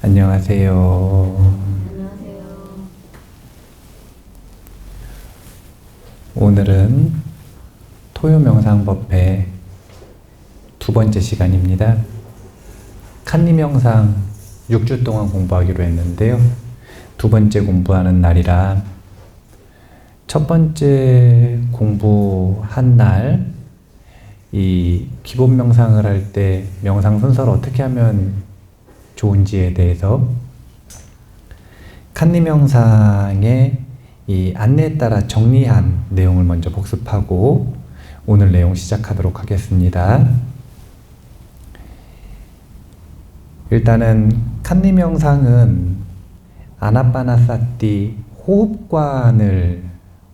안녕하세요. 안녕하세요. 오늘은 토요명상법회 두 번째 시간입니다. 칸리명상 6주 동안 공부하기로 했는데요. 두 번째 공부하는 날이라 첫 번째 공부한 날 이 기본 명상을 할 때 명상 순서를 어떻게 하면 좋은지에 대해서 칸리명상의 이 안내에 따라 정리한 내용을 먼저 복습하고 오늘 내용 시작하도록 하겠습니다. 일단은 칸리명상은 아나파나사티 호흡관을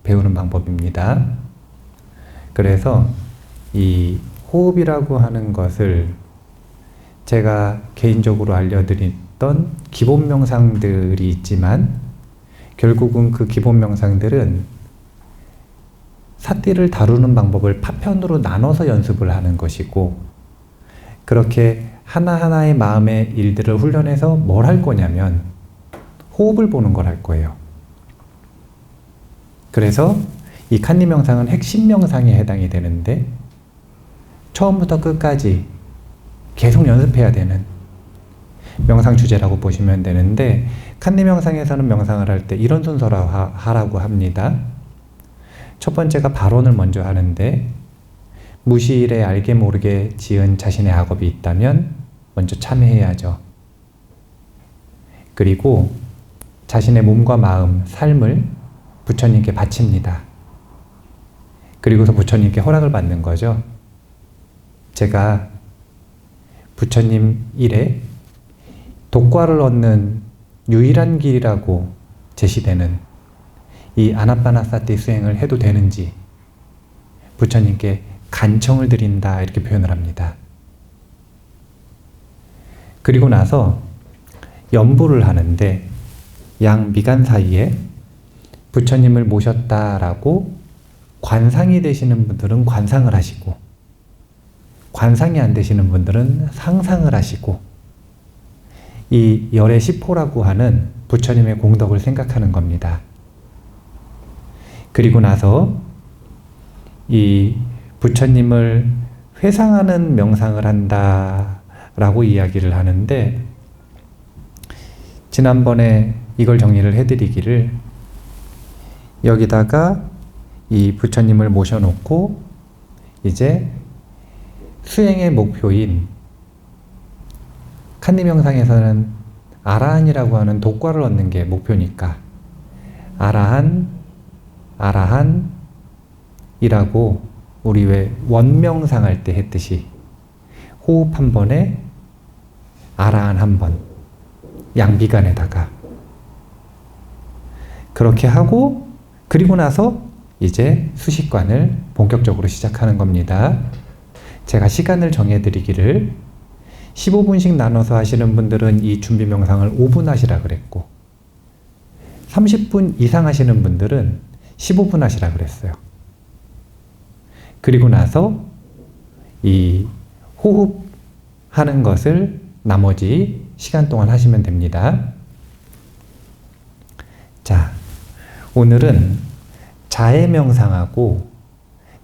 배우는 방법입니다. 그래서 이 호흡이라고 하는 것을 제가 개인적으로 알려드렸던 기본 명상들이 있지만 결국은 그 기본 명상들은 사티를 다루는 방법을 파편으로 나눠서 연습을 하는 것이고, 그렇게 하나하나의 마음의 일들을 훈련해서 뭘 할 거냐면 호흡을 보는 걸 할 거예요. 그래서 이 칸리 명상은 핵심 명상에 해당이 되는데 처음부터 끝까지 계속 연습해야 되는 명상 주제라고 보시면 되는데, 칸리 명상에서는 명상을 할 때 이런 순서로 하라고 합니다. 첫 번째가 발언을 먼저 하는데, 무의식에 알게 모르게 지은 자신의 악업이 있다면 먼저 참회해야죠. 그리고 자신의 몸과 마음, 삶을 부처님께 바칩니다. 그리고서 부처님께 허락을 받는 거죠. 제가 부처님 일에 독과를 얻는 유일한 길이라고 제시되는 이 아나파나사티 수행을 해도 되는지 부처님께 간청을 드린다, 이렇게 표현을 합니다. 그리고 나서 연부를 하는데 양 미간 사이에 부처님을 모셨다라고 관상이 되시는 분들은 관상을 하시고, 관상이 안 되시는 분들은 상상을 하시고, 이 열의 10호라고 하는 부처님의 공덕을 생각하는 겁니다. 그리고 나서 이 부처님을 회상하는 명상을 한다라고 이야기를 하는데, 지난번에 이걸 정리를 해드리기를, 여기다가 이 부처님을 모셔놓고 이제 수행의 목표인 칸리 명상에서는 아라한이라고 하는 독과를 얻는 게 목표니까 아라한이라고 우리 왜 원명상 할 때 했듯이 호흡 한 번에 아라한 한 번, 양비간에다가 그렇게 하고, 그리고 나서 이제 수식관을 본격적으로 시작하는 겁니다. 제가 시간을 정해드리기를 15분씩 나눠서 하시는 분들은 이 준비 명상을 5분 하시라 그랬고, 30분 이상 하시는 분들은 15분 하시라 그랬어요. 그리고 나서 이 호흡하는 것을 나머지 시간 동안 하시면 됩니다. 자, 오늘은 자해 명상하고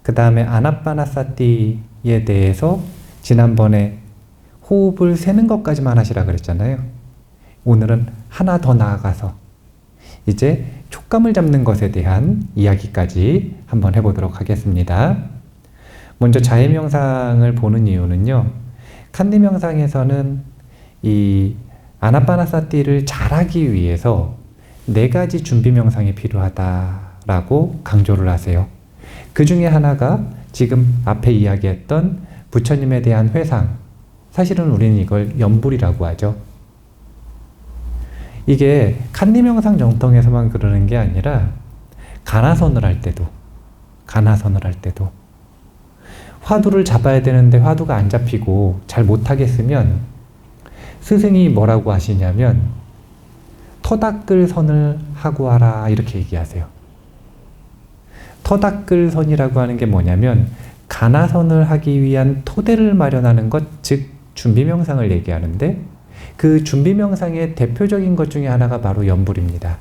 그 다음에 아나파나사티에 대해서 지난번에 호흡을 세는 것까지만 하시라 그랬잖아요. 오늘은 하나 더 나아가서 이제 촉감을 잡는 것에 대한 이야기까지 한번 해보도록 하겠습니다. 먼저 자해 명상을 보는 이유는요, 칸리 명상에서는 이 아나파나사티를 잘하기 위해서 4가지 준비 명상이 필요하다라고 강조를 하세요. 그 중에 하나가 지금 앞에 이야기했던 부처님에 대한 회상, 사실은 우리는 이걸 연불이라고 하죠. 이게 칸리 명상 정통에서만 그러는 게 아니라 가나선을 할 때도 화두를 잡아야 되는데 화두가 안 잡히고 잘 못하겠으면 스승이 뭐라고 하시냐면 터닦을 선을 하고 하라, 이렇게 얘기하세요. 터닦을 선이라고 하는 게 뭐냐면 가나선을 하기 위한 토대를 마련하는 것, 즉 준비 명상을 얘기하는데, 그 준비 명상의 대표적인 것 중에 하나가 바로 염불입니다.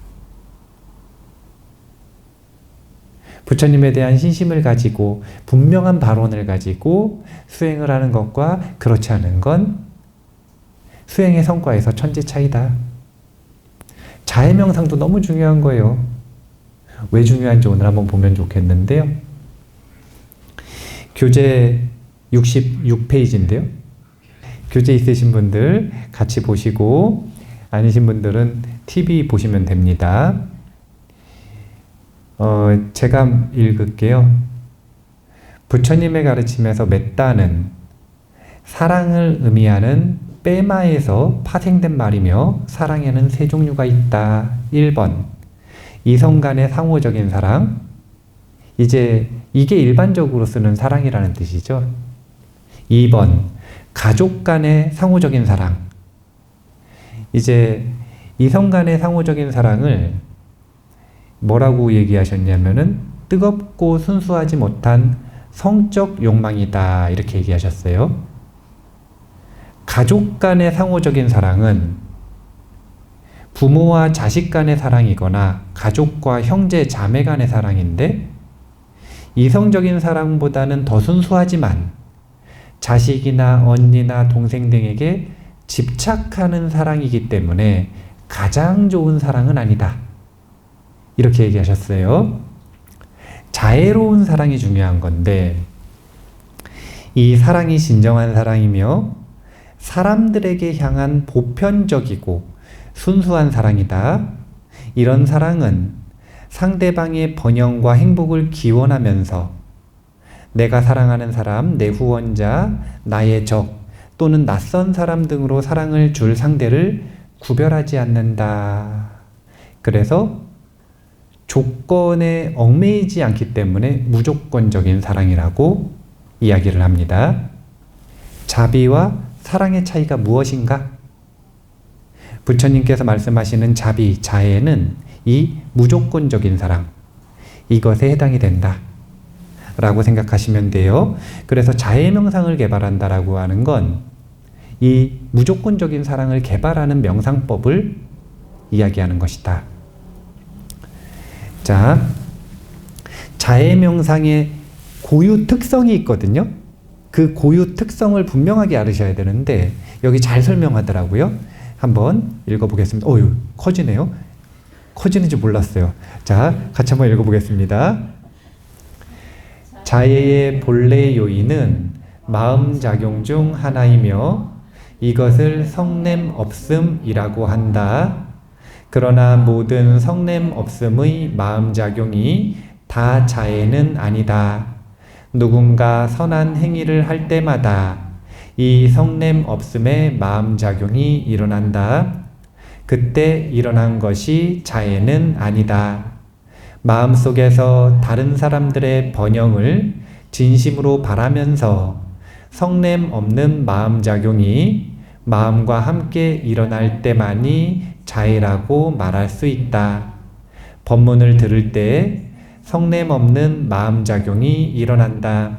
부처님에 대한 신심을 가지고 분명한 발언을 가지고 수행을 하는 것과 그렇지 않은 건 수행의 성과에서 천지 차이다. 자해 명상도 너무 중요한 거예요. 왜 중요한지 오늘 한번 보면 좋겠는데요. 교재 66페이지인데요. 교재 있으신 분들 같이 보시고 아니신 분들은 TV 보시면 됩니다. 제가 읽을게요. 부처님의 가르침에서 메따는 사랑을 의미하는 빼마에서 파생된 말이며 사랑에는 세 종류가 있다. 1번 이성 간의 상호적인 사랑. 이제 이게 일반적으로 쓰는 사랑이라는 뜻이죠. 2번 가족 간의 상호적인 사랑. 이제 이성 간의 상호적인 사랑을 뭐라고 얘기하셨냐면은 뜨겁고 순수하지 못한 성적 욕망이다 이렇게 얘기하셨어요. 가족 간의 상호적인 사랑은 부모와 자식 간의 사랑이거나 가족과 형제 자매 간의 사랑인데 이성적인 사랑보다는 더 순수하지만 자식이나 언니나 동생 등에게 집착하는 사랑이기 때문에 가장 좋은 사랑은 아니다. 이렇게 얘기하셨어요. 자애로운 사랑이 중요한 건데 이 사랑이 진정한 사랑이며 사람들에게 향한 보편적이고 순수한 사랑이다. 이런 사랑은 상대방의 번영과 행복을 기원하면서 내가 사랑하는 사람, 내 후원자, 나의 적 또는 낯선 사람 등으로 사랑을 줄 상대를 구별하지 않는다. 그래서 조건에 얽매이지 않기 때문에 무조건적인 사랑이라고 이야기를 합니다. 자비와 사랑의 차이가 무엇인가? 부처님께서 말씀하시는 자비, 자애는 이 무조건적인 사랑, 이것에 해당이 된다 라고 생각하시면 돼요. 그래서 자애 명상을 개발한다라고 하는 건 이 무조건적인 사랑을 개발하는 명상법을 이야기하는 것이다. 자, 자애 명상의 고유 특성이 있거든요. 그 고유 특성을 분명하게 알으셔야 되는데 여기 잘 설명하더라고요. 한번 읽어보겠습니다. 어휴, 커지네요. 커지는지 몰랐어요. 자, 같이 한번 읽어보겠습니다. 자애의 본래 요인은 마음작용 중 하나이며 이것을 성냄 없음이라고 한다. 그러나 모든 성냄 없음의 마음작용이 다 자애는 아니다. 누군가 선한 행위를 할 때마다 이 성냄 없음의 마음작용이 일어난다. 그때 일어난 것이 자애는 아니다. 마음속에서 다른 사람들의 번영을 진심으로 바라면서 성냄 없는 마음작용이 마음과 함께 일어날 때만이 자애라고 말할 수 있다. 법문을 들을 때 성냄 없는 마음작용이 일어난다.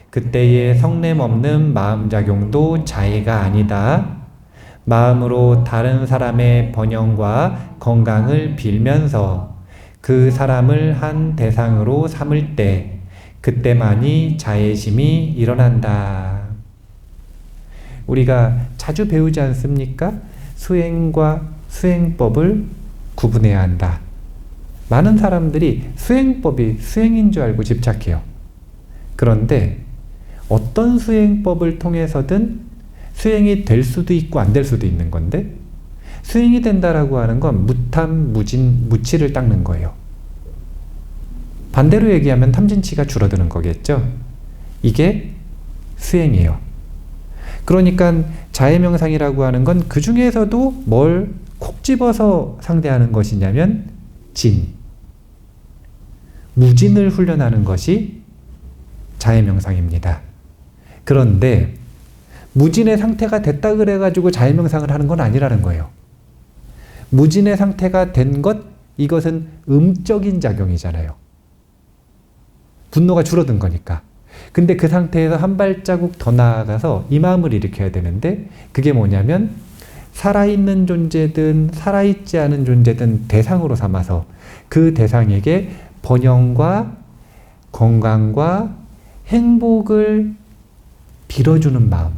그때의 성냄 없는 마음작용도 자애가 아니다. 마음으로 다른 사람의 번영과 건강을 빌면서 그 사람을 한 대상으로 삼을 때 그때만이 자애심이 일어난다. 우리가 자주 배우지 않습니까? 수행과 수행법을 구분해야 한다. 많은 사람들이 수행법이 수행인 줄 알고 집착해요. 그런데 어떤 수행법을 통해서든 수행이 될 수도 있고 안 될 수도 있는 건데 수행이 된다라고 하는 건 무탐, 무진, 무치를 닦는 거예요. 반대로 얘기하면 탐진치가 줄어드는 거겠죠. 이게 수행이에요. 그러니까 자애명상이라고 하는 건 그 중에서도 뭘 콕 집어서 상대하는 것이냐면 진, 무진을 훈련하는 것이 자애명상입니다. 그런데 무진의 상태가 됐다 그래가지고 자애명상을 하는 건 아니라는 거예요. 무진의 상태가 된 것, 이것은 음적인 작용이잖아요. 분노가 줄어든 거니까. 근데 그 상태에서 한 발자국 더 나아가서 이 마음을 일으켜야 되는데 그게 뭐냐면 살아있는 존재든 살아있지 않은 존재든 대상으로 삼아서 그 대상에게 번영과 건강과 행복을 빌어주는 마음,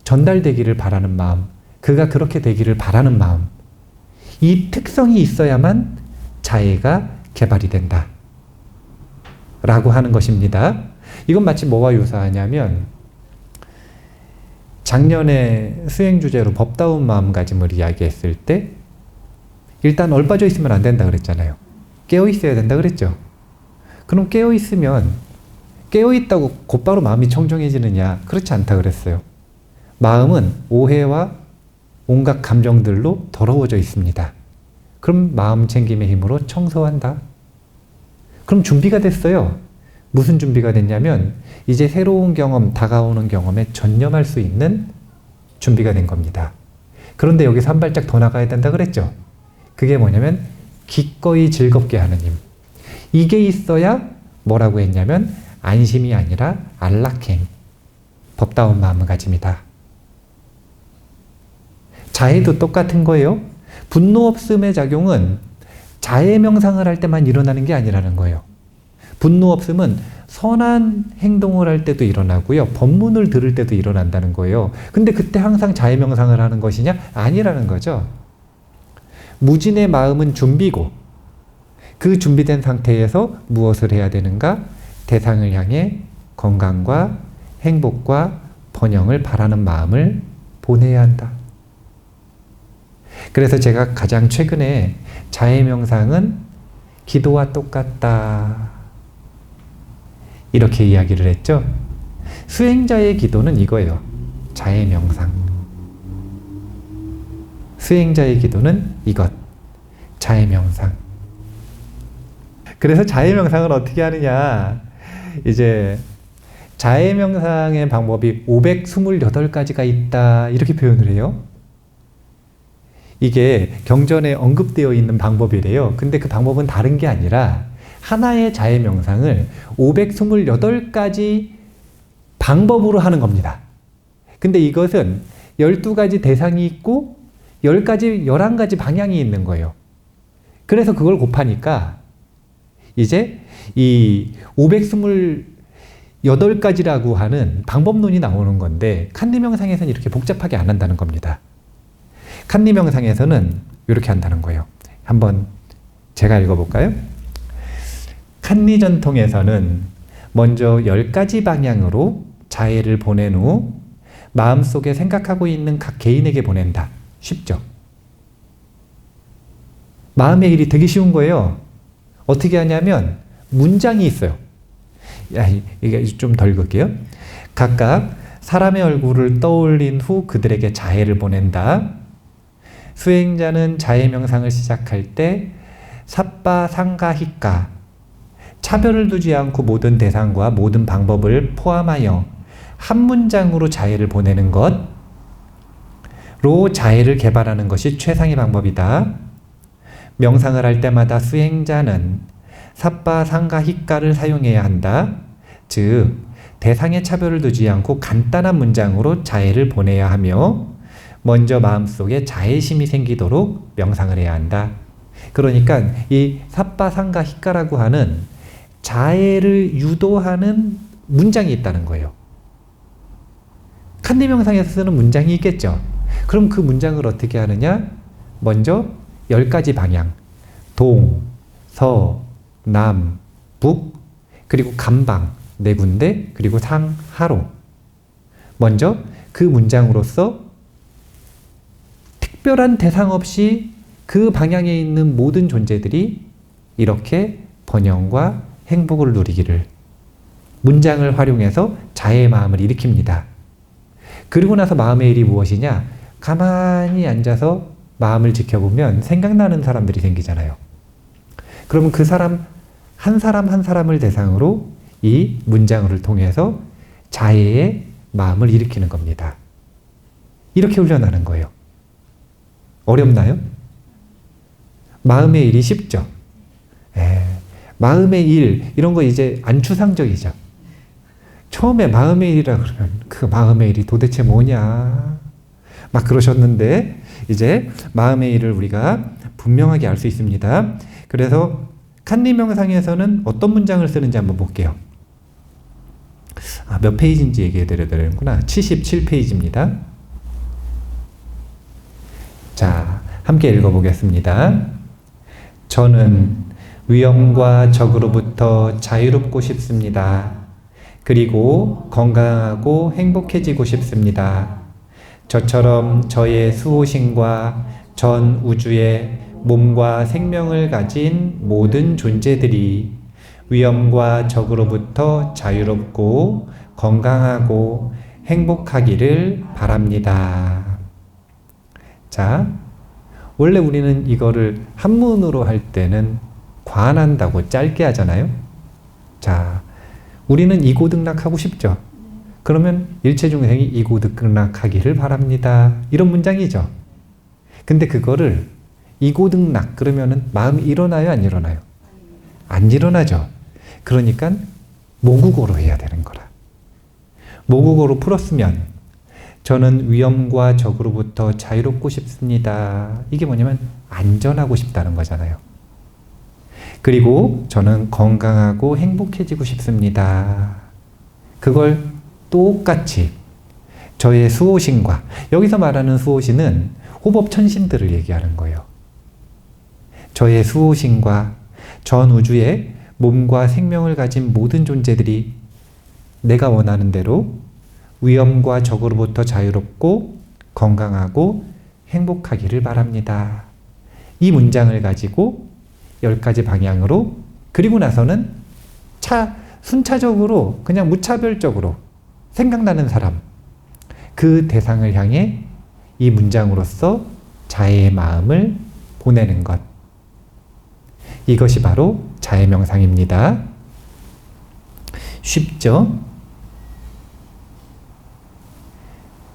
전달되기를 바라는 마음, 그가 그렇게 되기를 바라는 마음, 이 특성이 있어야만 자애가 개발이 된다 라고 하는 것입니다. 이건 마치 뭐와 유사하냐면 작년에 수행 주제로 법다운 마음가짐을 이야기했을 때 일단 얼빠져 있으면 안 된다 그랬잖아요. 깨어 있어야 된다 그랬죠. 그럼 깨어 있으면 깨어 있다고 곧바로 마음이 청정해지느냐? 그렇지 않다 그랬어요. 마음은 오해와 온갖 감정들로 더러워져 있습니다. 그럼 마음 챙김의 힘으로 청소한다. 그럼 준비가 됐어요. 무슨 준비가 됐냐면 이제 새로운 경험, 다가오는 경험에 전념할 수 있는 준비가 된 겁니다. 그런데 여기서 한 발짝 더 나가야 된다 그랬죠. 그게 뭐냐면 기꺼이 즐겁게 하는 힘. 이게 있어야 뭐라고 했냐면 안심이 아니라 안락행, 법다운 마음가짐이다. 자애도 똑같은 거예요. 분노 없음의 작용은 자애 명상을 할 때만 일어나는 게 아니라는 거예요. 분노 없음은 선한 행동을 할 때도 일어나고요. 법문을 들을 때도 일어난다는 거예요. 근데 그때 항상 자애 명상을 하는 것이냐? 아니라는 거죠. 무진의 마음은 준비고 그 준비된 상태에서 무엇을 해야 되는가? 대상을 향해 건강과 행복과 번영을 바라는 마음을 보내야 한다. 그래서 제가 가장 최근에 자애 명상은 기도와 똑같다 이렇게 이야기를 했죠. 수행자의 기도는 이거예요. 자애 명상. 수행자의 기도는 이것. 자애 명상. 그래서 자애 명상을 어떻게 하느냐? 이제 자애 명상의 방법이 528가지가 있다 이렇게 표현을 해요. 이게 경전에 언급되어 있는 방법이래요. 근데 그 방법은 다른 게 아니라 하나의 자애 명상을 528가지 방법으로 하는 겁니다. 근데 이것은 12가지 대상이 있고 10가지, 11가지 방향이 있는 거예요. 그래서 그걸 곱하니까 이제 이 528가지라고 하는 방법론이 나오는 건데 칸디 명상에서는 이렇게 복잡하게 안 한다는 겁니다. 칸디 명상에서는 이렇게 한다는 거예요. 한번 제가 읽어볼까요? 칸디 전통에서는 먼저 10가지 방향으로 자애를 보낸 후 마음속에 생각하고 있는 각 개인에게 보낸다. 쉽죠? 마음의 일이 되게 쉬운 거예요. 어떻게 하냐면 문장이 있어요. 이게 좀 덜 읽을게요. 각각 사람의 얼굴을 떠올린 후 그들에게 자애를 보낸다. 수행자는 자애 명상을 시작할 때 삿바 상가 히까 차별을 두지 않고 모든 대상과 모든 방법을 포함하여 한 문장으로 자애를 보내는 것로 자애를 개발하는 것이 최상의 방법이다. 명상을 할 때마다 수행자는 삿바 상가 히까를 사용해야 한다. 즉 대상의 차별을 두지 않고 간단한 문장으로 자애를 보내야 하며 먼저 마음속에 자애심이 생기도록 명상을 해야 한다. 그러니까 이 삿바 상가 히까라고 하는 자애를 유도하는 문장이 있다는 거예요. 칸디 명상에서 쓰는 문장이 있겠죠. 그럼 그 문장을 어떻게 하느냐? 먼저 10가지 방향, 동, 서, 남, 북, 그리고 감방 4군데, 그리고 상, 하로. 먼저 그 문장으로서 특별한 대상 없이 그 방향에 있는 모든 존재들이 이렇게 번영과 행복을 누리기를 문장을 활용해서 자애의 마음을 일으킵니다. 그리고 나서 마음의 일이 무엇이냐? 가만히 앉아서 마음을 지켜보면 생각나는 사람들이 생기잖아요. 그러면 그 사람 한 사람을 대상으로 이 문장을 통해서 자애의 마음을 일으키는 겁니다. 이렇게 훈련하는 거예요. 어렵나요? 마음의 일이 쉽죠? 마음의 일, 이런 거 이제 안추상적이죠. 처음에 마음의 일이라 그러면 그 마음의 일이 도대체 뭐냐? 막 그러셨는데 이제 마음의 일을 우리가 분명하게 알 수 있습니다. 그래서 칸리 명상에서는 어떤 문장을 쓰는지 한번 볼게요. 몇 페이지인지 얘기해 드려야 되는구나. 77페이지입니다. 자, 함께 읽어보겠습니다. 저는 위험과 적으로부터 자유롭고 싶습니다. 그리고 건강하고 행복해지고 싶습니다. 저처럼 저의 수호신과 전 우주의 몸과 생명을 가진 모든 존재들이 위험과 적으로부터 자유롭고 건강하고 행복하기를 바랍니다. 자, 원래 우리는 이거를 한문으로 할 때는 관한다고 짧게 하잖아요. 자, 우리는 이고득락하고 싶죠. 그러면 일체중생이 이고득락하기를 바랍니다. 이런 문장이죠. 근데 그거를 이고득락 그러면은 마음이 일어나요, 안 일어나요? 안 일어나죠. 그러니까 모국어로 해야 되는 거라. 모국어로 풀었으면 저는 위험과 적으로부터 자유롭고 싶습니다. 이게 뭐냐면 안전하고 싶다는 거잖아요. 그리고 저는 건강하고 행복해지고 싶습니다. 그걸 똑같이 저의 수호신과, 여기서 말하는 수호신은 호법천신들을 얘기하는 거예요. 저의 수호신과 전 우주의 몸과 생명을 가진 모든 존재들이 내가 원하는 대로 위험과 적으로부터 자유롭고 건강하고 행복하기를 바랍니다. 이 문장을 가지고 10가지 방향으로, 그리고 나서는 순차적으로 그냥 무차별적으로 생각나는 사람, 그 대상을 향해 이 문장으로서 자애의 마음을 보내는 것. 이것이 바로 자애 명상입니다. 쉽죠?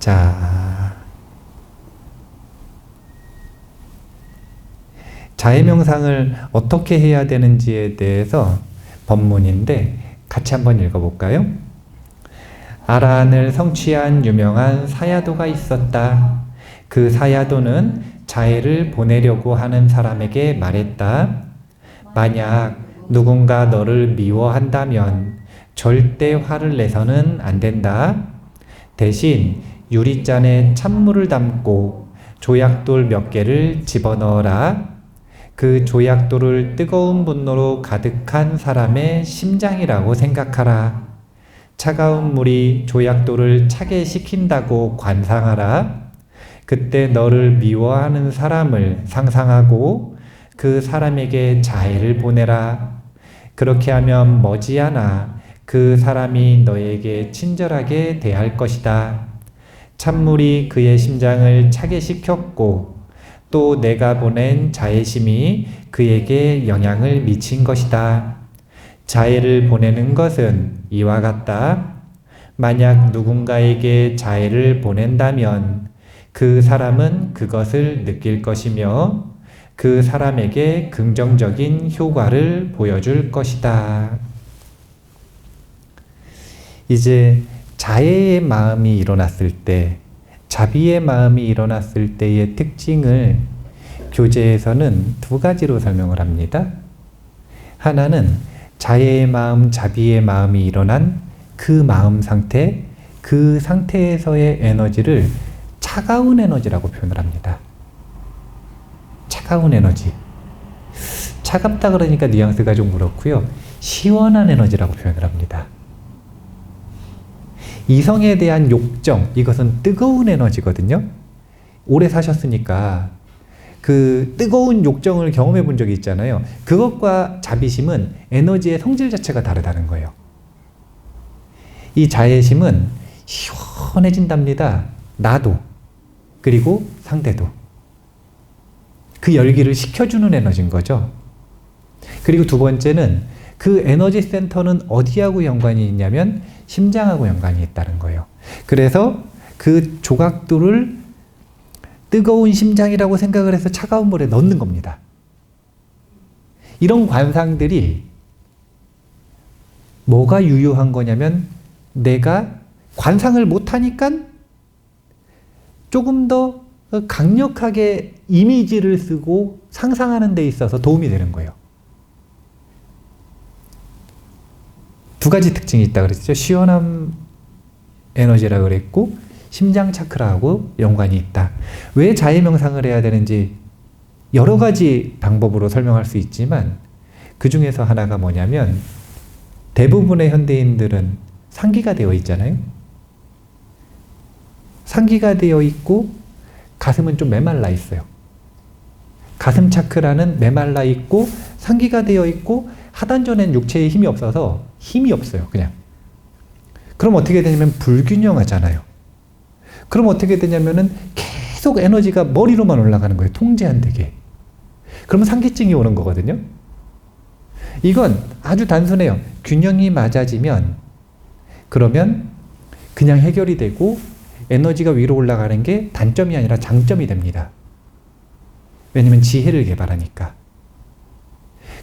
자, 자애 명상을 어떻게 해야 되는지에 대해서 법문인데 같이 한번 읽어볼까요? 아라한을 성취한 유명한 사야도가 있었다. 그 사야도는 자애를 보내려고 하는 사람에게 말했다. 만약 누군가 너를 미워한다면 절대 화를 내서는 안 된다. 대신 유리잔에 찬물을 담고 조약돌 몇 개를 집어넣어라. 그 조약돌을 뜨거운 분노로 가득한 사람의 심장이라고 생각하라. 차가운 물이 조약돌을 차게 식힌다고 관상하라. 그때 너를 미워하는 사람을 상상하고 그 사람에게 자애를 보내라. 그렇게 하면 머지않아 그 사람이 너에게 친절하게 대할 것이다. 찬물이 그의 심장을 차게 식혔고 또 내가 보낸 자애심이 그에게 영향을 미친 것이다. 자애를 보내는 것은 이와 같다. 만약 누군가에게 자애를 보낸다면 그 사람은 그것을 느낄 것이며 그 사람에게 긍정적인 효과를 보여줄 것이다. 이제 자애의 마음이 일어났을 때, 자비의 마음이 일어났을 때의 특징을 교재에서는 2가지로 설명을 합니다. 하나는 자애의 마음, 자비의 마음이 일어난 그 마음 상태, 그 상태에서의 에너지를 차가운 에너지라고 표현을 합니다. 차가운 에너지. 차갑다 그러니까 뉘앙스가 좀 그렇고요. 시원한 에너지라고 표현을 합니다. 이성에 대한 욕정, 이것은 뜨거운 에너지거든요. 오래 사셨으니까 그 뜨거운 욕정을 경험해 본 적이 있잖아요. 그것과 자비심은 에너지의 성질 자체가 다르다는 거예요. 이 자애심은 시원해진답니다. 나도, 그리고 상대도. 그 열기를 식혀주는 에너지인 거죠. 그리고 2번째는 그 에너지 센터는 어디하고 연관이 있냐면 심장하고 연관이 있다는 거예요. 그래서 그 조각돌을 뜨거운 심장이라고 생각을 해서 차가운 물에 넣는 겁니다. 이런 관상들이 뭐가 유효한 거냐면 내가 관상을 못하니까 조금 더 강력하게 이미지를 쓰고 상상하는 데 있어서 도움이 되는 거예요. 두 가지 특징이 있다 그랬죠. 시원함 에너지라고 그랬고 심장 차크라하고 연관이 있다. 왜 자해 명상을 해야 되는지 여러 가지 방법으로 설명할 수 있지만 그 중에서 하나가 뭐냐면 대부분의 현대인들은 상기가 되어 있잖아요. 상기가 되어 있고 가슴은 좀 메말라 있어요. 가슴 차크라는 메말라 있고 상기가 되어 있고 하단전엔 육체에 힘이 없어서 힘이 없어요. 그냥. 그럼 어떻게 되냐면 불균형하잖아요. 그럼 어떻게 되냐면은 계속 에너지가 머리로만 올라가는 거예요. 통제 안 되게. 그러면 상기증이 오는 거거든요. 이건 아주 단순해요. 균형이 맞아지면 그러면 그냥 해결이 되고 에너지가 위로 올라가는 게 단점이 아니라 장점이 됩니다. 왜냐면 지혜를 개발하니까.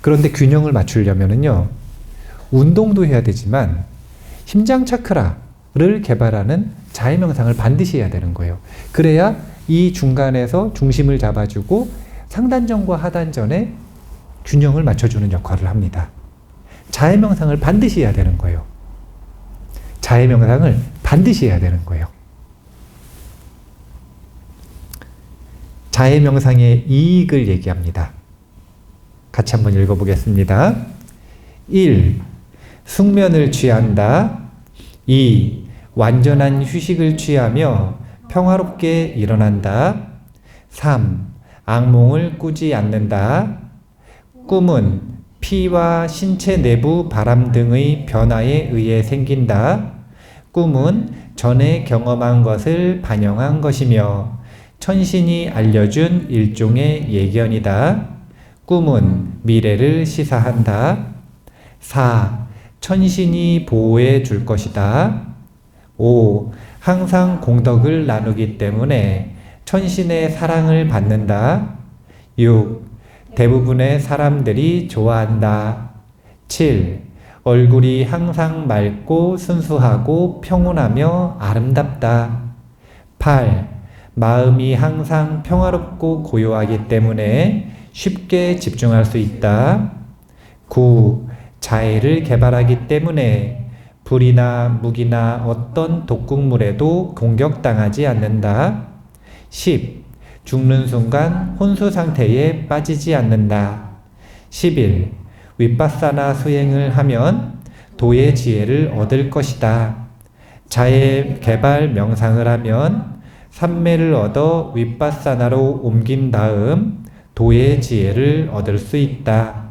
그런데 균형을 맞추려면은요, 운동도 해야 되지만 심장 차크라를 개발하는 자해 명상을 반드시 해야 되는 거예요. 그래야 이 중간에서 중심을 잡아주고 상단전과 하단전의 균형을 맞춰주는 역할을 합니다. 자해 명상을 반드시 해야 되는 거예요. 자해 명상을 반드시 해야 되는 거예요. 자해 명상의 이익을 얘기합니다. 같이 한번 읽어보겠습니다. 1. 숙면을 취한다. 2. 완전한 휴식을 취하며 평화롭게 일어난다. 3. 악몽을 꾸지 않는다. 꿈은 피와 신체 내부 바람 등의 변화에 의해 생긴다. 꿈은 전에 경험한 것을 반영한 것이며 천신이 알려준 일종의 예견이다. 꿈은 미래를 시사한다. 4. 천신이 보호해 줄 것이다. 5. 항상 공덕을 나누기 때문에 천신의 사랑을 받는다. 6. 대부분의 사람들이 좋아한다. 7. 얼굴이 항상 맑고 순수하고 평온하며 아름답다. 8. 마음이 항상 평화롭고 고요하기 때문에 쉽게 집중할 수 있다. 9. 자해를 개발하기 때문에 불이나 무기나 어떤 독극물에도 공격당하지 않는다. 10. 죽는 순간 혼수 상태에 빠지지 않는다. 11. 윗바사나 수행을 하면 도의 지혜를 얻을 것이다. 자해 개발 명상을 하면 삼매를 얻어 윗바사나로 옮긴 다음 도의 지혜를 얻을 수 있다.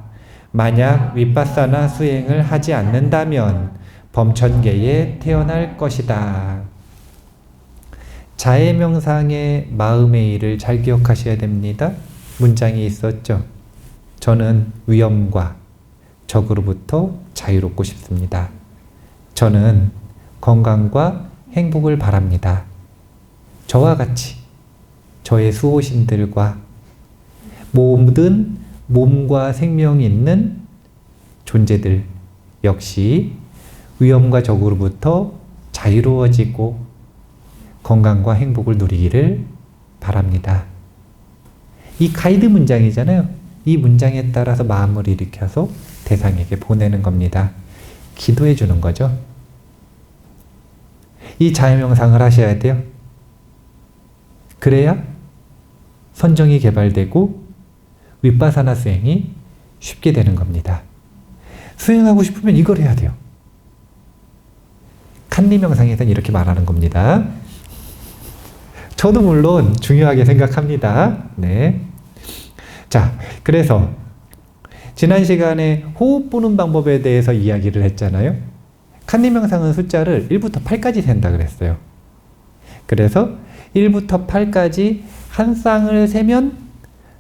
만약 윗바사나 수행을 하지 않는다면 범천계에 태어날 것이다. 자해 명상의 마음의 일을 잘 기억하셔야 됩니다. 문장이 있었죠. 저는 위험과 적으로부터 자유롭고 싶습니다. 저는 건강과 행복을 바랍니다. 저와 같이 저의 수호신들과 모든 몸과 생명이 있는 존재들 역시 위험과 적으로부터 자유로워지고 건강과 행복을 누리기를 바랍니다. 이 가이드 문장이잖아요. 이 문장에 따라서 마음을 일으켜서 대상에게 보내는 겁니다. 기도해 주는 거죠. 이 자해 명상을 하셔야 돼요. 그래야 선정이 개발되고 윗바사나 수행이 쉽게 되는 겁니다. 수행하고 싶으면 이걸 해야 돼요. 칸리 명상에서는 이렇게 말하는 겁니다. 저도 물론 중요하게 생각합니다. 네. 자, 그래서 지난 시간에 호흡 보는 방법에 대해서 이야기를 했잖아요. 칸리 명상은 숫자를 1부터 8까지 센다 그랬어요. 그래서 1부터 8까지 한 쌍을 세면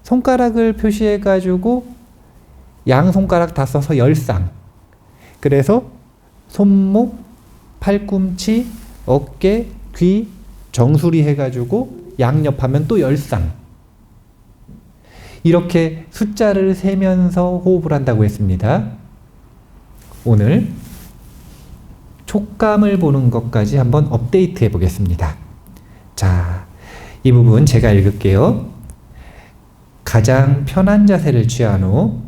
손가락을 표시해 가지고 양손가락 다 써서 10쌍. 그래서 손목, 팔꿈치, 어깨, 귀, 정수리 해가지고 양옆하면 또 10쌍. 이렇게 숫자를 세면서 호흡을 한다고 했습니다. 오늘 촉감을 보는 것까지 한번 업데이트 해 보겠습니다. 자, 이 부분 제가 읽을게요. 가장 편한 자세를 취한 후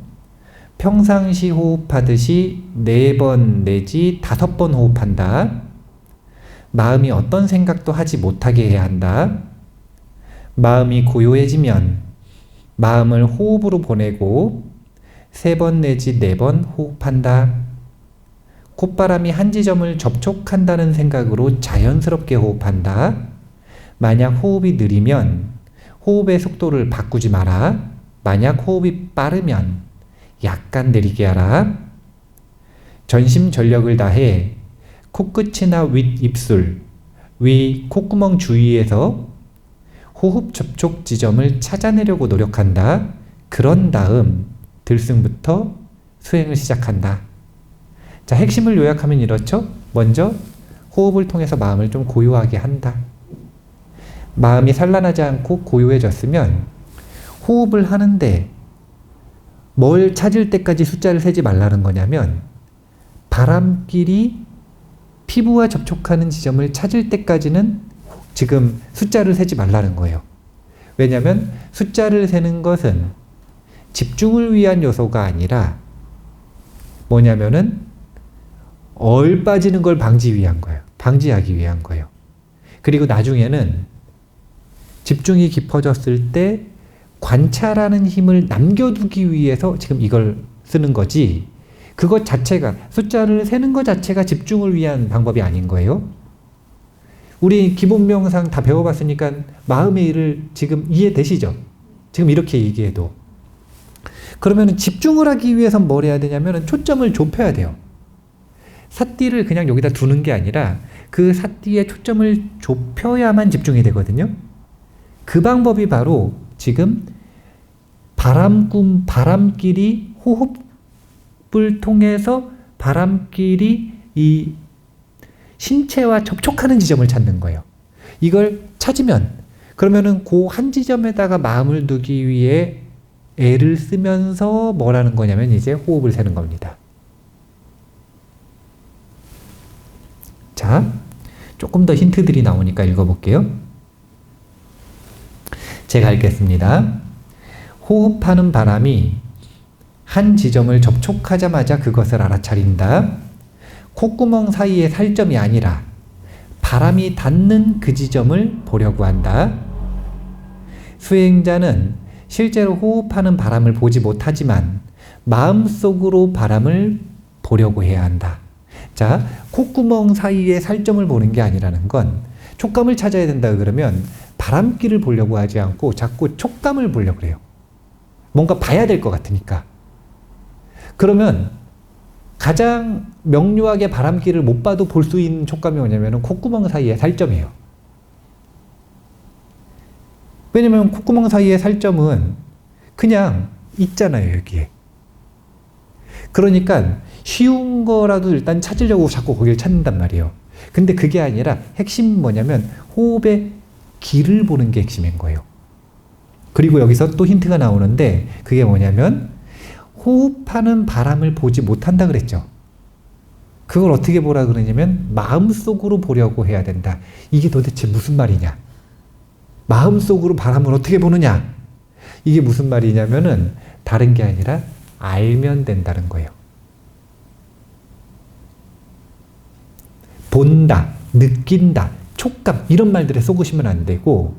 평상시 호흡하듯이 4번 내지 5번 호흡한다. 마음이 어떤 생각도 하지 못하게 해야 한다. 마음이 고요해지면 마음을 호흡으로 보내고 3번 내지 4번 호흡한다. 콧바람이 한 지점을 접촉한다는 생각으로 자연스럽게 호흡한다. 만약 호흡이 느리면 호흡의 속도를 바꾸지 마라. 만약 호흡이 빠르면 약간 느리게 하라. 전심전력을 다해 코끝이나 윗입술, 위 콧구멍 주위에서 호흡 접촉 지점을 찾아내려고 노력한다. 그런 다음 들숨부터 수행을 시작한다. 자, 핵심을 요약하면 이렇죠. 먼저 호흡을 통해서 마음을 좀 고요하게 한다. 마음이 산란하지 않고 고요해졌으면 호흡을 하는데 뭘 찾을 때까지 숫자를 세지 말라는 거냐면 바람길이 피부와 접촉하는 지점을 찾을 때까지는 지금 숫자를 세지 말라는 거예요. 왜냐하면 숫자를 세는 것은 집중을 위한 요소가 아니라 뭐냐면은 얼빠지는 걸 방지하기 위한 거예요. 그리고 나중에는 집중이 깊어졌을 때 관찰하는 힘을 남겨두기 위해서 지금 이걸 쓰는 거지, 그것 자체가, 숫자를 세는 것 자체가 집중을 위한 방법이 아닌 거예요. 우리 기본 명상 다 배워봤으니까 마음의 일을 지금 이해되시죠? 지금 이렇게 얘기해도. 그러면 집중을 하기 위해선 뭘 해야 되냐면 초점을 좁혀야 돼요. 삿띠를 그냥 여기다 두는 게 아니라 그 삿띠에 초점을 좁혀야만 집중이 되거든요. 그 방법이 바로 지금 바람길이 호흡을 통해서 바람길이 이 신체와 접촉하는 지점을 찾는 거예요. 이걸 찾으면 그러면은 그 한 지점에다가 마음을 두기 위해 애를 쓰면서 뭘 하는 거냐면 이제 호흡을 세는 겁니다. 자, 조금 더 힌트들이 나오니까 읽어볼게요. 제가 읽겠습니다. 호흡하는 바람이 한 지점을 접촉하자마자 그것을 알아차린다. 콧구멍 사이의 살점이 아니라 바람이 닿는 그 지점을 보려고 한다. 수행자는 실제로 호흡하는 바람을 보지 못하지만 마음속으로 바람을 보려고 해야 한다. 자, 콧구멍 사이의 살점을 보는 게 아니라는 건 촉감을 찾아야 된다 그러면 바람길을 보려고 하지 않고 자꾸 촉감을 보려고 해요. 뭔가 봐야 될 것 같으니까. 그러면 가장 명료하게 바람길을 못 봐도 볼 수 있는 촉감이 뭐냐면 콧구멍 사이의 살점이에요. 왜냐면 콧구멍 사이의 살점은 그냥 있잖아요, 여기에. 그러니까 쉬운 거라도 일단 찾으려고 자꾸 거기를 찾는단 말이에요. 근데 그게 아니라 핵심은 뭐냐면 호흡의 길을 보는 게 핵심인 거예요. 그리고 여기서 또 힌트가 나오는데 그게 뭐냐면 호흡하는 바람을 보지 못한다 그랬죠. 그걸 어떻게 보라 그러냐면 마음속으로 보려고 해야 된다. 이게 도대체 무슨 말이냐? 마음속으로 바람을 어떻게 보느냐? 이게 무슨 말이냐면은 다른 게 아니라 알면 된다는 거예요. 본다, 느낀다, 촉감 이런 말들에 속으시면 안 되고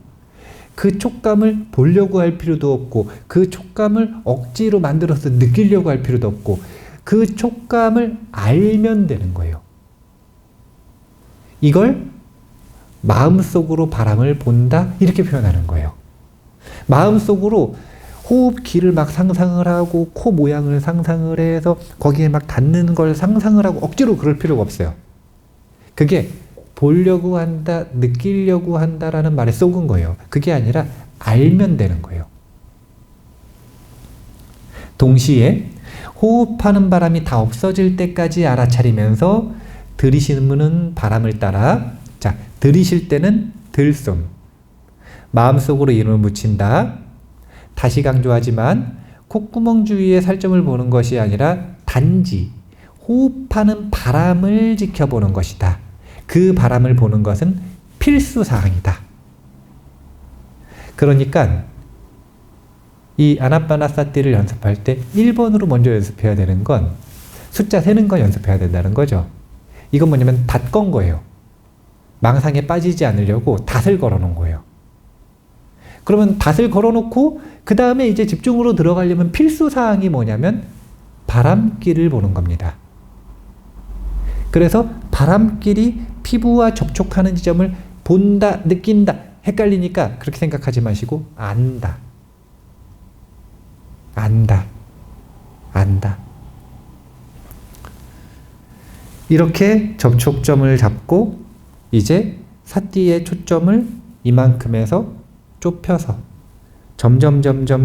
그 촉감을 보려고 할 필요도 없고 그 촉감을 억지로 만들어서 느끼려고 할 필요도 없고 그 촉감을 알면 되는 거예요. 이걸 마음속으로 바람을 본다 이렇게 표현하는 거예요. 마음속으로 호흡 길을 막 상상을 하고 코 모양을 상상을 해서 거기에 막 닿는 걸 상상을 하고 억지로 그럴 필요가 없어요. 그게 보려고 한다, 느끼려고 한다라는 말에 속은 거예요. 그게 아니라 알면 되는 거예요. 동시에 호흡하는 바람이 다 없어질 때까지 알아차리면서 들이쉬는 바람을 따라, 자, 들이쉴 때는 들숨, 마음속으로 이름을 붙인다. 다시 강조하지만 콧구멍 주위의 살점을 보는 것이 아니라 단지 호흡하는 바람을 지켜보는 것이다. 그 바람을 보는 것은 필수사항이다. 그러니까 이 아나빠나사티를 연습할 때 1번으로 먼저 연습해야 되는 건 숫자 세는 거 연습해야 된다는 거죠. 이건 뭐냐면 닷 건 거예요. 망상에 빠지지 않으려고 닷을 걸어 놓은 거예요. 그러면 닷을 걸어 놓고 그 다음에 이제 집중으로 들어가려면 필수 사항이 뭐냐면 바람길을 보는 겁니다. 그래서 바람길이 피부와 접촉하는 지점을 본다, 느낀다, 헷갈리니까 그렇게 생각하지 마시고 안다. 안다. 안다. 이렇게 접촉점을 잡고 이제 사띠의 초점을 이만큼에서 좁혀서 점점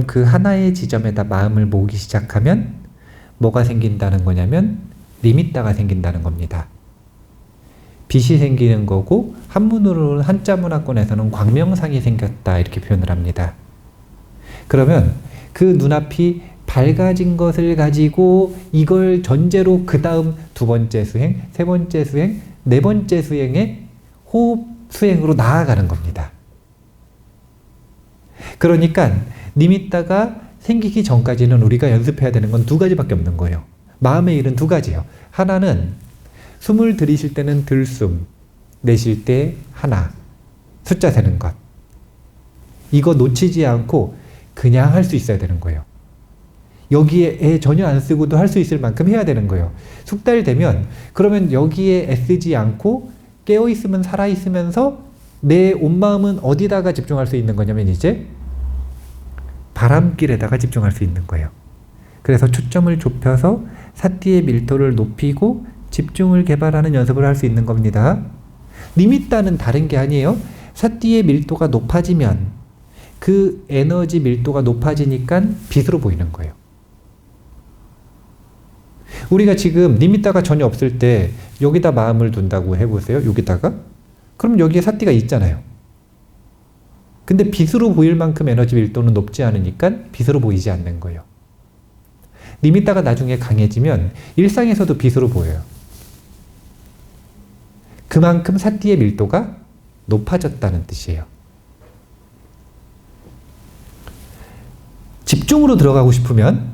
그 하나의 지점에다 마음을 모으기 시작하면 뭐가 생긴다는 거냐면 리미따가 생긴다는 겁니다. 빛이 생기는 거고 한문으로는 한자 문화권에서는 광명상이 생겼다 이렇게 표현을 합니다. 그러면 그 눈앞이 밝아진 것을 가지고 이걸 전제로 그 다음 두 번째 수행, 세 번째 수행, 네 번째 수행에 호흡 수행으로 나아가는 겁니다. 그러니까 니미따가 생기기 전까지는 우리가 연습해야 되는 건 두 가지밖에 없는 거예요. 마음의 일은 두 가지예요. 하나는 숨을 들이쉴 때는 들숨, 내쉴 때 하나, 숫자 세는 것. 이거 놓치지 않고 그냥 할 수 있어야 되는 거예요. 여기에 애 전혀 안 쓰고도 할 수 있을 만큼 해야 되는 거예요. 숙달 되면 그러면 여기에 애쓰지 않고 깨어있으면 살아있으면서 내 온 마음은 어디다가 집중할 수 있는 거냐면 이제 바람길에다가 집중할 수 있는 거예요. 그래서 초점을 좁혀서 사띠의 밀도를 높이고 집중을 개발하는 연습을 할 수 있는 겁니다. 니미따는 다른 게 아니에요. 사띠의 밀도가 높아지면 그 에너지 밀도가 높아지니까 빛으로 보이는 거예요. 우리가 지금 니미따가 전혀 없을 때 여기다 마음을 둔다고 해보세요. 여기다가. 그럼 여기에 사띠가 있잖아요. 근데 빛으로 보일 만큼 에너지 밀도는 높지 않으니까 빛으로 보이지 않는 거예요. 니미따가 나중에 강해지면 일상에서도 빛으로 보여요. 그만큼 사띠의 밀도가 높아졌다는 뜻이에요. 집중으로 들어가고 싶으면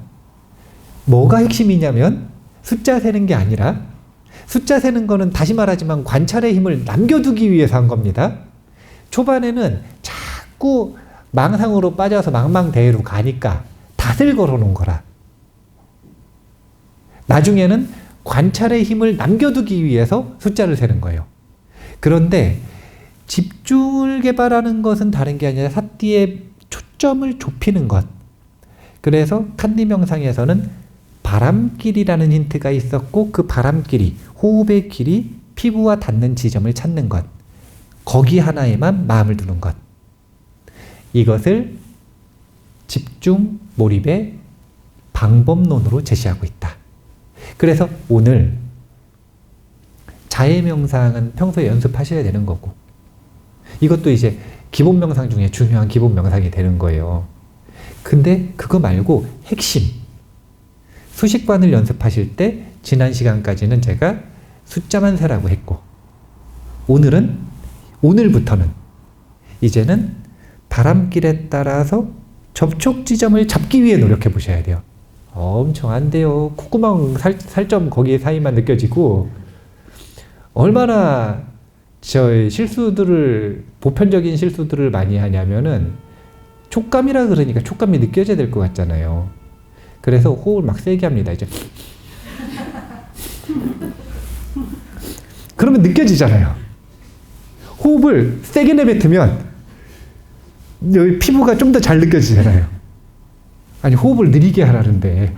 뭐가 핵심이냐면 숫자 세는 게 아니라 숫자 세는 거는 다시 말하지만 관찰의 힘을 남겨두기 위해서 한 겁니다. 초반에는 자꾸 망상으로 빠져서 망망대해로 가니까 닷을 걸어놓은 거라. 나중에는 관찰의 힘을 남겨두기 위해서 숫자를 세는 거예요. 그런데 집중을 개발하는 것은 다른 게 아니라 사띠의 초점을 좁히는 것. 그래서 칸디 명상에서는 바람길이라는 힌트가 있었고 그 바람길이 호흡의 길이 피부와 닿는 지점을 찾는 것. 거기 하나에만 마음을 두는 것. 이것을 집중 몰입의 방법론으로 제시하고 있다. 그래서 오늘 자해 명상은 평소에 연습하셔야 되는 거고 이것도 이제 기본 명상 중에 중요한 기본 명상이 되는 거예요. 근데 그거 말고 핵심 수식관을 연습하실 때 지난 시간까지는 제가 숫자만 세라고 했고 오늘부터는 이제는 바람길에 따라서 접촉 지점을 잡기 위해 노력해 보셔야 돼요. 엄청 안 돼요. 콧구멍 살점 거기에 사이만 느껴지고 얼마나 저의 보편적인 실수들을 많이 하냐면은 촉감이라 그러니까 촉감이 느껴져야 될 것 같잖아요. 그래서 호흡을 막 세게 합니다. 이제 그러면 느껴지잖아요. 호흡을 세게 내뱉으면 여기 피부가 좀 더 잘 느껴지잖아요. 아니 호흡을 느리게 하라는데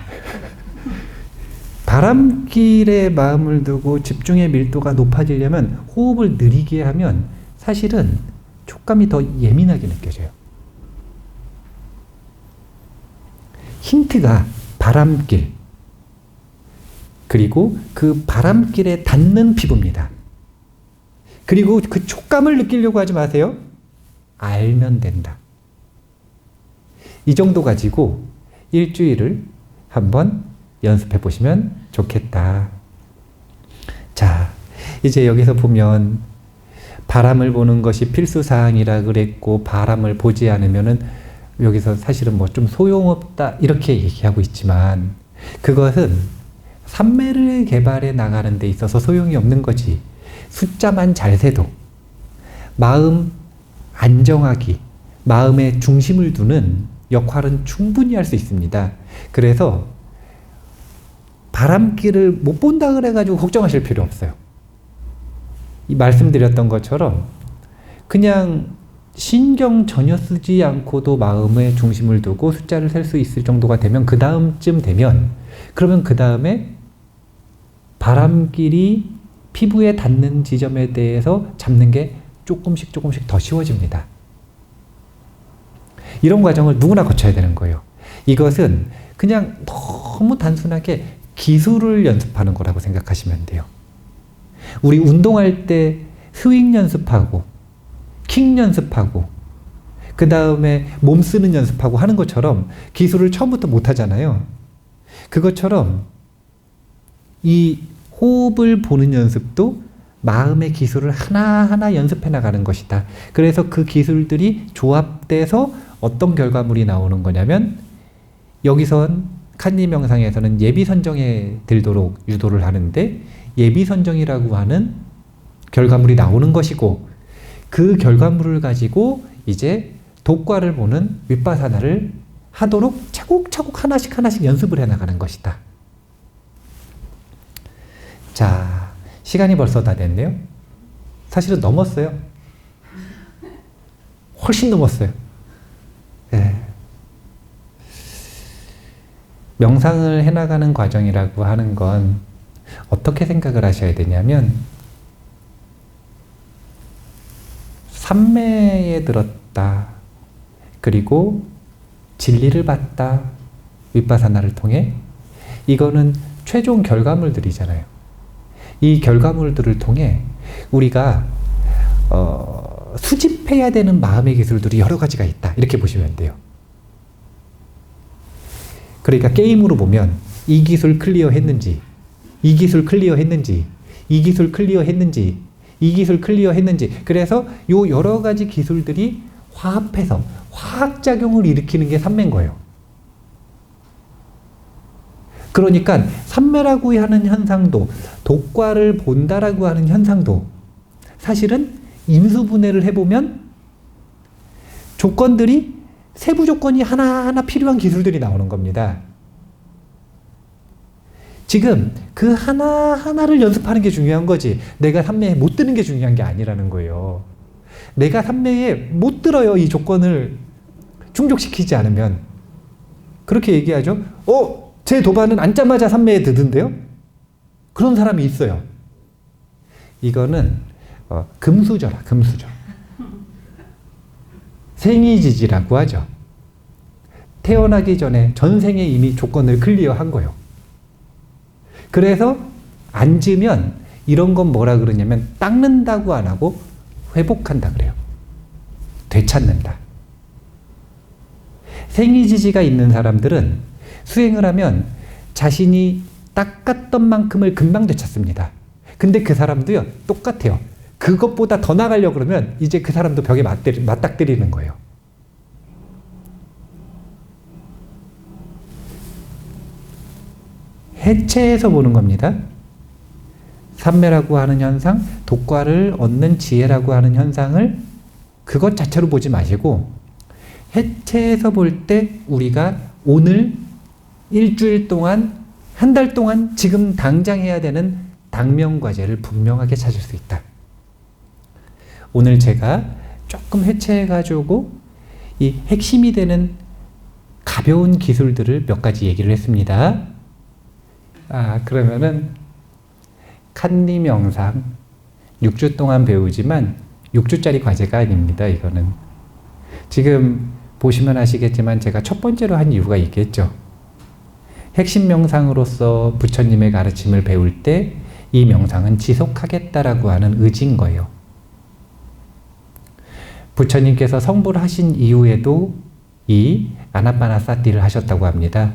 바람길에 마음을 두고 집중의 밀도가 높아지려면 호흡을 느리게 하면 사실은 촉감이 더 예민하게 느껴져요. 힌트가 바람길 그리고 그 바람길에 닿는 피부입니다. 그리고 그 촉감을 느끼려고 하지 마세요. 알면 된다. 이 정도 가지고 일주일을 한번 연습해 보시면 좋겠다. 자, 이제 여기서 보면 바람을 보는 것이 필수사항이라 그랬고 바람을 보지 않으면은 여기서 사실은 뭐 좀 소용없다 이렇게 얘기하고 있지만 그것은 삼매를 개발해 나가는 데 있어서 소용이 없는 거지. 숫자만 잘 세도 마음 안정하기, 마음의 중심을 두는 역할은 충분히 할 수 있습니다. 그래서 바람길을 못 본다 그래가지고 걱정하실 필요 없어요. 이 말씀드렸던 것처럼 그냥 신경 전혀 쓰지 않고도 마음의 중심을 두고 숫자를 셀 수 있을 정도가 되면 그 다음쯤 되면 그러면 그 다음에 바람길이 피부에 닿는 지점에 대해서 잡는 게 조금씩 더 쉬워집니다. 이런 과정을 누구나 거쳐야 되는 거예요. 이것은 그냥 너무 단순하게 기술을 연습하는 거라고 생각하시면 돼요. 우리 운동할 때 스윙 연습하고 킥 연습하고 그 다음에 몸 쓰는 연습하고 하는 것처럼 기술을 처음부터 못 하잖아요. 그것처럼 이 호흡을 보는 연습도 마음의 기술을 하나하나 연습해 나가는 것이다. 그래서 그 기술들이 조합돼서 어떤 결과물이 나오는 거냐면 여기선 칸니 명상에서는 예비 선정에 들도록 유도를 하는데 예비 선정이라고 하는 결과물이 나오는 것이고 그 결과물을 가지고 이제 독과를 보는 윗바사나를 하도록 차곡차곡 하나씩 연습을 해 나가는 것이다. 자, 시간이 벌써 다 됐네요. 사실은 넘었어요. 훨씬 넘었어요. 네. 명상을 해나가는 과정이라고 하는 건 어떻게 생각을 하셔야 되냐면 삼매에 들었다. 그리고 진리를 봤다. 윗바사나를 통해. 이거는 최종 결과물들이잖아요. 이 결과물들을 통해 우리가 수집해야 되는 마음의 기술들이 여러 가지가 있다. 이렇게 보시면 돼요. 그러니까 게임으로 보면 이 기술 클리어 했는지, 이 기술 클리어 했는지, 이 기술 클리어 했는지, 이 기술 클리어 했는지. 그래서 요 여러 가지 기술들이 화합해서 화학작용을 일으키는 게 삼매인 거예요. 그러니까 삼매라고 하는 현상도 독과를 본다라고 하는 현상도 사실은 인수분해를 해보면 조건들이 세부 조건이 하나하나 필요한 기술들이 나오는 겁니다. 지금 그 하나하나를 연습하는 게 중요한 거지 내가 삼매에 못 드는 게 중요한 게 아니라는 거예요. 내가 삼매에 못 들어요. 이 조건을 충족시키지 않으면. 그렇게 얘기하죠. 제 도반은 앉자마자 삼매에 드던데요? 그런 사람이 있어요. 이거는 금수저라, 금수저. 생이지지라고 하죠. 태어나기 전에 전생에 이미 조건을 클리어한 거예요. 그래서 앉으면 이런 건 뭐라 그러냐면 닦는다고 안 하고 회복한다 그래요. 되찾는다. 생이지지가 있는 사람들은 수행을 하면 자신이 닦았던 만큼을 금방 되찾습니다. 근데 그 사람도요, 똑같아요. 그것보다 더 나가려고 그러면 이제 그 사람도 벽에 맞닥뜨리는 거예요. 해체해서 보는 겁니다. 삼매라고 하는 현상, 독과를 얻는 지혜라고 하는 현상을 그것 자체로 보지 마시고 해체해서 볼 때 우리가 오늘 일주일 동안, 한 달 동안 지금 당장 해야 되는 당면과제를 분명하게 찾을 수 있다. 오늘 제가 조금 해체해가지고 이 핵심이 되는 가벼운 기술들을 몇 가지 얘기를 했습니다. 그러면은 칸니 명상 6주 동안 배우지만 6주짜리 과제가 아닙니다. 이거는 지금 보시면 아시겠지만 제가 첫 번째로 한 이유가 있겠죠. 핵심 명상으로서 부처님의 가르침을 배울 때 이 명상은 지속하겠다라고 하는 의지인 거예요. 부처님께서 성불 하신 이후에도 이 아나파나사티를 하셨다고 합니다.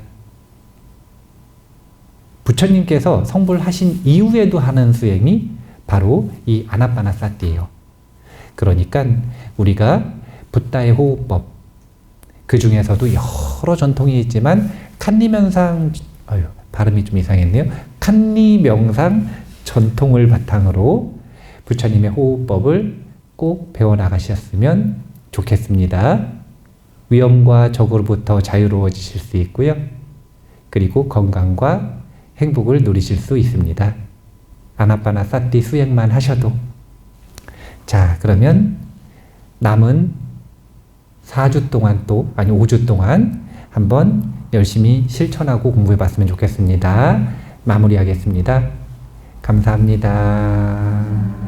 부처님께서 성불 하신 이후에도 하는 수행이 바로 이 아나파나사티예요. 그러니까 우리가 붓다의 호흡법, 그 중에서도 여러 전통이 있지만 칸리명상, 발음이 좀 이상했네요. 칸리명상 전통을 바탕으로 부처님의 호흡법을 꼭 배워나가셨으면 좋겠습니다. 위험과 적으로부터 자유로워지실 수 있고요. 그리고 건강과 행복을 누리실 수 있습니다. 아나파나사티 수행만 하셔도. 자, 그러면 남은 4주 동안 5주 동안 한번 열심히 실천하고 공부해 봤으면 좋겠습니다. 마무리하겠습니다. 감사합니다.